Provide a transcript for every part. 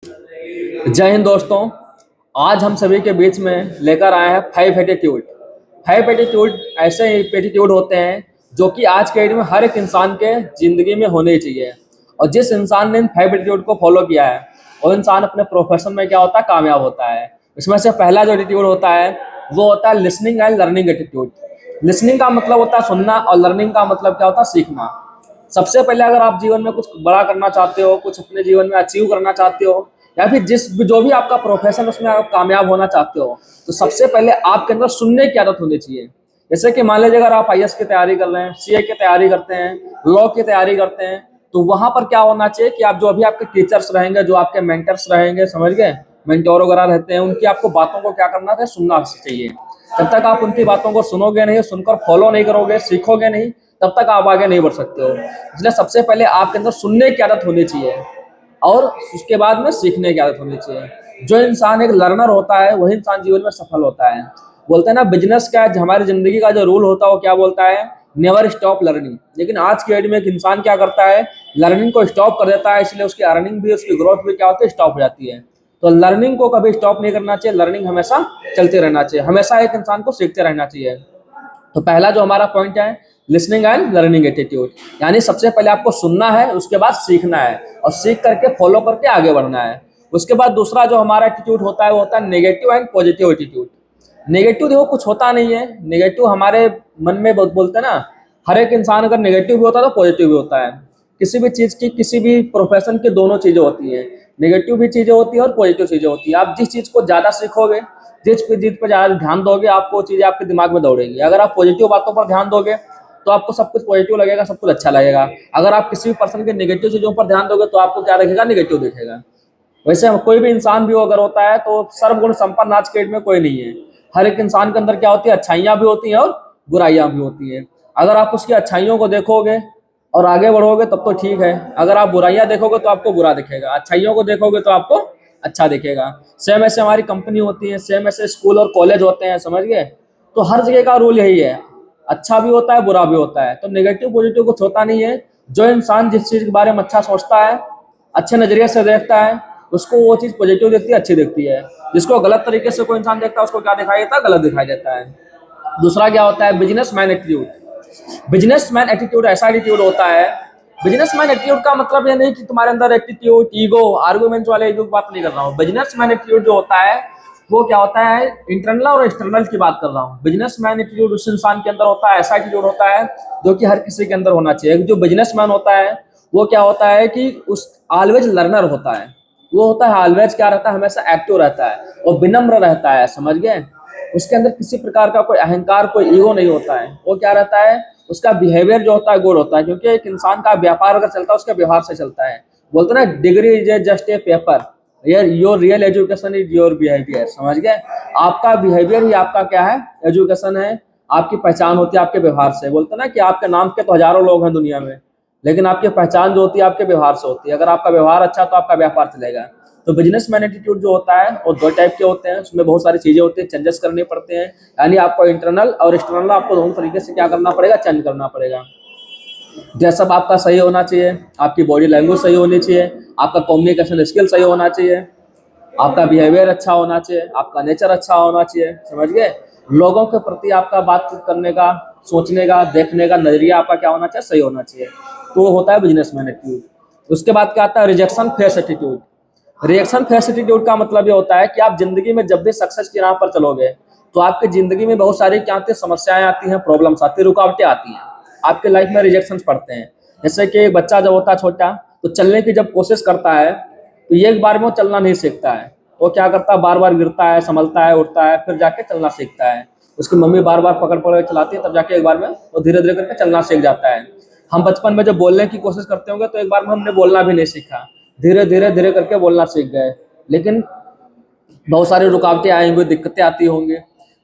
जय हिंद दोस्तों। आज हम सभी के बीच में लेकर आए हैं 5 एटीट्यूड। 5 एटीट्यूड ऐसे एटीट्यूड होते हैं जो कि आज के डेट में हर एक इंसान के जिंदगी में होने ही चाहिए। और जिस इंसान ने इन 5 एटीट्यूड को फॉलो किया है वो इंसान अपने प्रोफेशन में क्या होता है, कामयाब होता है। इसमें से पहला जो एटीट्यूड होता है वो होता है listening and learning attitude. Listening का मतलब होता है सुनना और लर्निंग का मतलब क्या होता है, सीखना। सबसे पहले अगर आप जीवन में कुछ बड़ा करना चाहते हो, कुछ अपने जीवन में अचीव करना चाहते हो, या फिर जो भी आपका प्रोफेशन उसमें आप कामयाब होना चाहते हो, तो सबसे पहले आपके अंदर सुनने की आदत होनी चाहिए। जैसे कि मान लीजिए अगर आप आईएएस की तैयारी कर रहे हैं, सीए की तैयारी करते हैं, लॉ की तैयारी करते हैं, तो वहां पर क्या होना चाहिए कि आप जो अभी आपके टीचर्स रहेंगे, जो आपके मेंटर्स रहेंगे, समझ गए, मेंटोर वगैरह रहते हैं, उनकी आपको बातों को क्या करना है, सुनना चाहिए। जब तक आप उनकी बातों को सुनोगे नहीं, सुनकर फॉलो नहीं करोगे, सीखोगे नहीं, तब तक आप आगे नहीं बढ़ सकते हो। इसलिए सबसे पहले आपके अंदर सुनने की आदत होनी चाहिए और उसके बाद में सीखने की आदत होनी चाहिए। जो इंसान एक लर्नर होता है वही इंसान जीवन में सफल होता है। बोलते हैं ना, बिजनेस का हमारी जिंदगी का जो रूल होता है वो क्या बोलता है, नेवर स्टॉप लर्निंग। लेकिन आज के डेट में एक इंसान क्या करता है, लर्निंग को स्टॉप कर देता है, इसलिए उसकी अर्निंग भी, उसकी ग्रोथ भी क्या होती है, स्टॉप हो जाती है। तो लर्निंग को कभी स्टॉप नहीं करना चाहिए, लर्निंग हमेशा चलते रहना चाहिए, हमेशा एक इंसान को सीखते रहना चाहिए। तो पहला जो हमारा पॉइंट है, लिसनिंग एंड लर्निंग एटीट्यूड, यानी सबसे पहले आपको सुनना है, उसके बाद सीखना है और सीख करके फॉलो करके आगे बढ़ना है। उसके बाद दूसरा जो हमारा एटीट्यूड होता है वो होता है negative and positive attitude. Negative देखो कुछ होता नहीं है, नेगेटिव हमारे मन में बोलते हैं ना, हर एक इंसान अगर नेगेटिव भी होता है तो पॉजिटिव भी होता है। किसी भी चीज की, किसी भी प्रोफेशन की दोनों चीजें होती है, नेगेटिव भी चीजें होती है और पॉजिटिव चीजें होती है। आप जिस चीज को ज्यादा सीखोगे, जिस चीज पर ज्यादा ध्यान दोगे, आपको चीजें आपके दिमाग में दौड़ेंगी। अगर आप पॉजिटिव बातों पर ध्यान दोगे तो आपको सब कुछ पॉजिटिव लगेगा, सब कुछ अच्छा लगेगा। अगर आप किसी भी पर्सन के नेगेटिव चीजों पर ध्यान दोगे तो आपको क्या दिखेगा, नेगेटिव दिखेगा। वैसे कोई भी इंसान भी अगर होता है तो सर्वगुण संपन्न आज के डेट में कोई नहीं है। हर एक इंसान के अंदर क्या होती है, अच्छाइयाँ भी होती हैं और बुराइयां भी होती हैं। अगर आप उसकी अच्छाइयों को देखोगे और आगे बढ़ोगे तब तो ठीक है, अगर आप बुराइयां देखोगे तो आपको बुरा दिखेगा, अच्छाइयों को देखोगे तो आपको अच्छा दिखेगा। सेम ऐसे हमारी कंपनी होती है, सेम ऐसे स्कूल और कॉलेज होते हैं, समझ गए। तो हर जगह का रूल यही है, अच्छा भी होता है, बुरा भी होता है। तो नेगेटिव पॉजिटिव कुछ होता नहीं है। जो इंसान जिस चीज के बारे में अच्छा सोचता है, अच्छे नजरिए से देखता है, उसको वो चीज पॉजिटिव दिखती है, अच्छी दिखती है। जिसको गलत तरीके से कोई इंसान देखता है उसको क्या दिखाई देता है, गलत दिखाई देता है। दूसरा क्या होता है, बिजनेसमैन एटीट्यूड। बिजनेसमैन एटीट्यूड ऐसा एटीट्यूड होता है, बिजनेसमैन एटीट्यूड का मतलब ये नहीं कि तुम्हारे अंदर एटीट्यूड, ईगो, आर्गुमेंट वाले ईगो की बात नहीं कर रहा हूँ। बिजनेसमैन एटीट्यूड जो होता है वो क्या होता है, इंटरनल और एक्सटर्नल की बात कर रहा हूँ। बिजनेसमैन एटीट्यूड उस इंसान के अंदर होता है, ऐसा एटीट्यूड होता है जो कि हर किसी के अंदर होना चाहिए। जो बिजनेसमैन होता है वो क्या होता है कि उस ऑलवेज लर्नर होता है। वो होता है ऑलवेज क्या रहता है, हमेशा एक्टिव रहता है और विनम्र रहता है, समझ गए। उसके अंदर किसी प्रकार का कोई अहंकार, कोई ईगो नहीं होता है। वो क्या रहता है, उसका बिहेवियर जो होता है गुड होता है, क्योंकि एक इंसान का व्यापार अगर चलता है उसके व्यवहार से चलता है। बोलते ना, degree is just a paper, your real education is your behaviour, समझ गए। आपका बिहेवियर ही आपका क्या है, एजुकेशन है। आपकी पहचान होती है आपके व्यवहार से। बोलते ना कि आपके नाम के तो हजारों लोग हैं दुनिया में, लेकिन आपकी पहचान जो होती है आपके व्यवहार से होती है। अगर आपका व्यवहार अच्छा तो आपका व्यापार चलेगा। तो बिजनेसमैन एटीट्यूड जो होता है वो दो टाइप के होते हैं, उसमें बहुत सारी चीजें होती हैं, चेंजेस करने पड़ते हैं। यानी आपको इंटरनल और एक्सटर्नल, आपको दोनों तरीके से क्या करना पड़ेगा, चेंज करना पड़ेगा। जैसा आपका सही होना चाहिए, आपकी बॉडी लैंग्वेज सही होनी चाहिए, आपका कम्युनिकेशन स्किल सही होना चाहिए, आपका बिहेवियर अच्छा होना चाहिए, आपका नेचर अच्छा होना चाहिए, समझ गए। लोगों के प्रति आपका बातचीत करने का, सोचने का, देखने का नजरिया आपका क्या होना चाहिए, सही होना चाहिए। तो वो होता है बिजनेसमैन एटीट्यूड। उसके बाद क्या आता है, rejection face attitude. Reaction face attitude का मतलब ये होता है कि आप जिंदगी में जब भी सक्सेस की राह पर चलोगे तो आपकी जिंदगी में बहुत सारी क्या आती है, समस्याएं आती हैं, प्रॉब्लम्स आती है, रुकावटें आती हैं, आपके लाइफ में रिजेक्शन पड़ते हैं। जैसे कि एक बच्चा जब होता है छोटा, तो चलने की जब कोशिश करता है तो ये एक बार में वो चलना नहीं सीखता है। वो क्या करता है, बार बार गिरता है, संभलता है, उठता है, फिर जाके चलना सीखता है। उसकी मम्मी बार बार पकड़ पकड़ चलाती है, तब जाके एक बार में वो धीरे धीरे करके चलना सीख जाता है। हम बचपन में जब बोलने की कोशिश करते होंगे तो एक बार में हमने बोलना भी नहीं सीखा, धीरे धीरे धीरे करके बोलना सीख गए। लेकिन बहुत सारी रुकावटें आएंगी, दिक्कतें आती होंगी।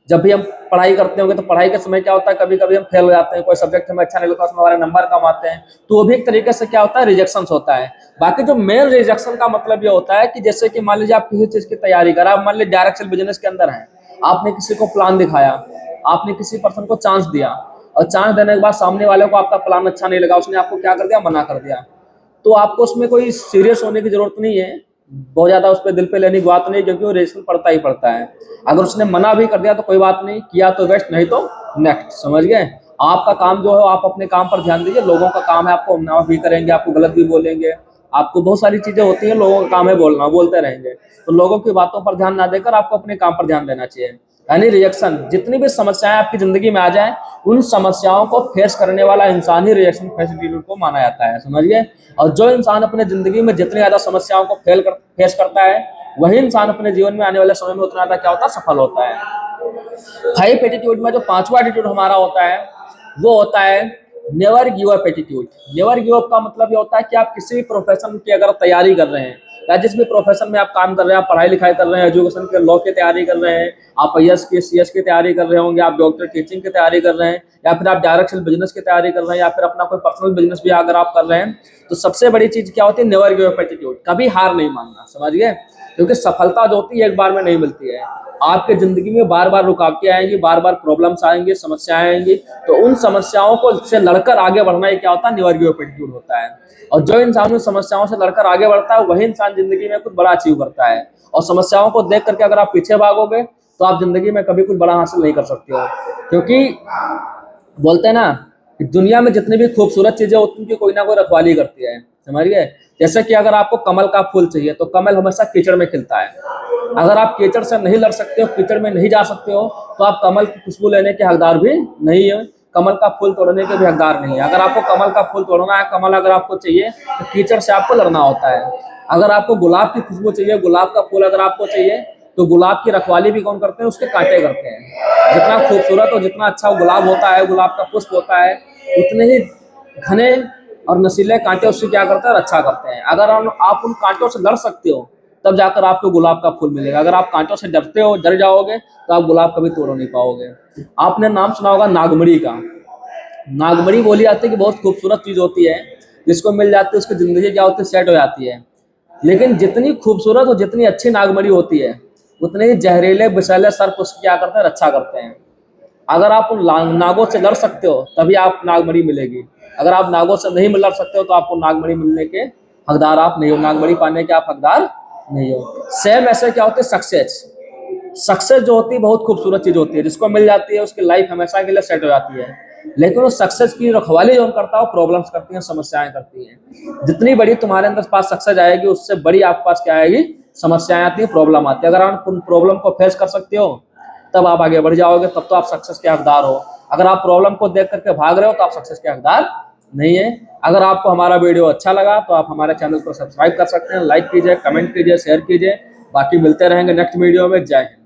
जब भी हम पढ़ाई करते होंगे तो पढ़ाई के समय क्या होता है, कभी कभी हम फेल हो जाते हैं, कोई सब्जेक्ट हमें अच्छा नहीं लगता, उसमें हमारे नंबर कम आते हैं, तो वो भी एक तरीके से क्या होता है, रिजेक्शन होता है। बाकी जो मेन रिजेक्शन का मतलब ये होता है कि जैसे कि मान लीजिए आप किसी चीज की तैयारी करा, आप मान लीजिए डायरेक्ट सेल बिजनेस के अंदर है, आपने किसी को प्लान दिखाया, आपने किसी पर्सन को चांस दिया, और चांस देने के बाद सामने वाले को आपका प्लान अच्छा नहीं लगा, उसने आपको क्या कर दिया, मना कर दिया। तो आपको उसमें कोई सीरियस होने की जरूरत नहीं है। बहुत ज़्यादा उस पे दिल पे लेने की बात नहीं, क्योंकि वो रिएक्शन पड़ता ही पड़ता है। अगर उसने मना भी कर दिया तो कोई बात नहीं, किया तो बेस्ट, नहीं तो नेक्स्ट, समझ गए। आपका काम जो है आप अपने काम पर ध्यान दीजिए, लोगों का काम है आपको माफ भी करेंगे, आपको गलत भी बोलेंगे, आपको बहुत सारी चीजें होती हैं, लोगों का काम है बोलना, बोलते रहेंगे। तो लोगों की बातों पर ध्यान ना देकर आपको अपने काम पर ध्यान देना चाहिए। यानी रिएक्शन, जितनी भी समस्याएं आपकी जिंदगी में आ जाए, उन समस्याओं को फेस करने वाला इंसान ही रिएक्शन फेस एटीट्यूड को माना जाता है, समझिए। और जो इंसान अपने जिंदगी में जितनी ज्यादा समस्याओं को फेस करता है, वही इंसान अपने जीवन में आने वाले समय में उतना ज्यादा क्या होता है, सफल होता है। फाइव एटीट्यूड में जो पांचवा एटीट्यूड हमारा होता है, वो होता है never give up attitude. Never give up का मतलब ये होता है कि आप किसी भी प्रोफेशन की अगर तैयारी कर रहे हैं, या जिस भी प्रोफेशन में आप काम कर रहे हैं, आप पढ़ाई लिखाई कर रहे हैं, एजुकेशन के लॉ की तैयारी कर रहे हैं, आप आईएएस की सीएस की तैयारी कर रहे होंगे, आप डॉक्टर टीचिंग की तैयारी कर रहे हैं, या फिर आप डायरेक्ट बिजनेस की तैयारी कर रहे हैं, या फिर अपना कोई पर्सनल बिजनेस भी अगर आप कर रहे हैं, तो सबसे बड़ी चीज क्या होती है, नेवर गिव अप एटीट्यूड। कभी हार नहीं मानना, समझिए। क्योंकि सफलता जो होती है एक बार में नहीं मिलती है। आपके जिंदगी में बार बार रुकावटें आएंगी, बार बार प्रॉब्लम्स आएंगी, समस्याएं आएंगी, तो उन समस्याओं को से लड़कर आगे बढ़ना ये क्या होता है, नेवर गिव अप एटीट्यूड होता है। और जो इंसान उन समस्याओं से लड़कर आगे बढ़ता है, वही इंसान जिंदगी में कुछ बड़ा अचीव करता है। और समस्याओं को देख करके अगर आप पीछे भागोगे, तो आप जिंदगी में कभी कुछ बड़ा हासिल नहीं कर सकते हो। क्योंकि बोलते हैं ना कि दुनिया में जितनी भी खूबसूरत चीजें होती हैं, उनकी कोई ना कोई रखवाली करती है, समझ गए। जैसे कि अगर आपको कमल का फूल चाहिए, तो कमल हमेशा कीचड़ में खिलता है। अगर आप कीचड़ से नहीं लड़ सकते हो, कीचड़ में नहीं जा सकते हो, तो आप कमल की खुशबू लेने के हकदार भी नहीं है, कमल का फूल तोड़ने के भी हकदार नहीं है। अगर आपको कमल का फूल तोड़ना है, कमल अगर आपको चाहिए, तो कीचड़ से आपको लड़ना होता है। अगर आपको गुलाब की खुशबू चाहिए, गुलाब का फूल अगर आपको चाहिए, तो गुलाब की रखवाली भी कौन करते हैं, उसके कांटे करते हैं। जितना खूबसूरत और जितना अच्छा गुलाब होता है, गुलाब का पुष्प होता है, उतने ही घने और नशीले कांटे उससे क्या करते हैं, रक्षा करते हैं। अगर आप उन कांटों से लड़ सकते हो, तब जाकर आपको गुलाब का फूल मिलेगा। अगर आप कांटों से डरते हो, डर जाओगे, तो आप गुलाब कभी तोड़ नहीं पाओगे। आपने नाम सुना होगा नागमणि का। नागमणि बोली जाती है कि बहुत खूबसूरत चीज होती है, जिसको मिल जाती है उसकी जिंदगी क्या होती है, सेट हो जाती है। लेकिन जितनी खूबसूरत और जितनी अच्छी नागमणि होती है, उतने ही जहरीले विषैले सर्प उसकी क्या करते हैं, रक्षा करते हैं। अगर आप उन नागों से लड़ सकते हो, तभी आप नागमणि मिलेगी। अगर आप नागों से नहीं लड़ सकते हो, तो आपको नागमणि मिलने के हकदार आप नहीं हो, नागमणि पाने के आप हकदार नहीं हो। सेम ऐसे क्या होते हैं, सक्सेस। सक्सेस जो होती है बहुत खूबसूरत चीज होती है, जिसको मिल जाती है उसकी लाइफ हमेशा के लिए सेट हो जाती है। लेकिन उस सक्सेस की रखवाली जो करता है, वो प्रॉब्लम्स करती हैं, समस्याएं करती हैं। जितनी बड़ी तुम्हारे अंदर पास सक्सेस आएगी, उससे बड़ी आपके पास क्या आएगी, समस्याएं आती है, प्रॉब्लम आती है। अगर आप उन प्रॉब्लम को फेस कर सकते हो, तब आप आगे बढ़ जाओगे, तब तो आप सक्सेस के हकदार हो। अगर आप प्रॉब्लम को देख करके भाग रहे हो, तो आप सक्सेस के हकदार नहीं है। अगर आपको हमारा वीडियो अच्छा लगा, तो आप हमारे चैनल को सब्सक्राइब कर सकते हैं, लाइक कीजिए, कमेंट कीजिए, शेयर कीजिए। बाकी मिलते रहेंगे नेक्स्ट वीडियो में। जय हिंद।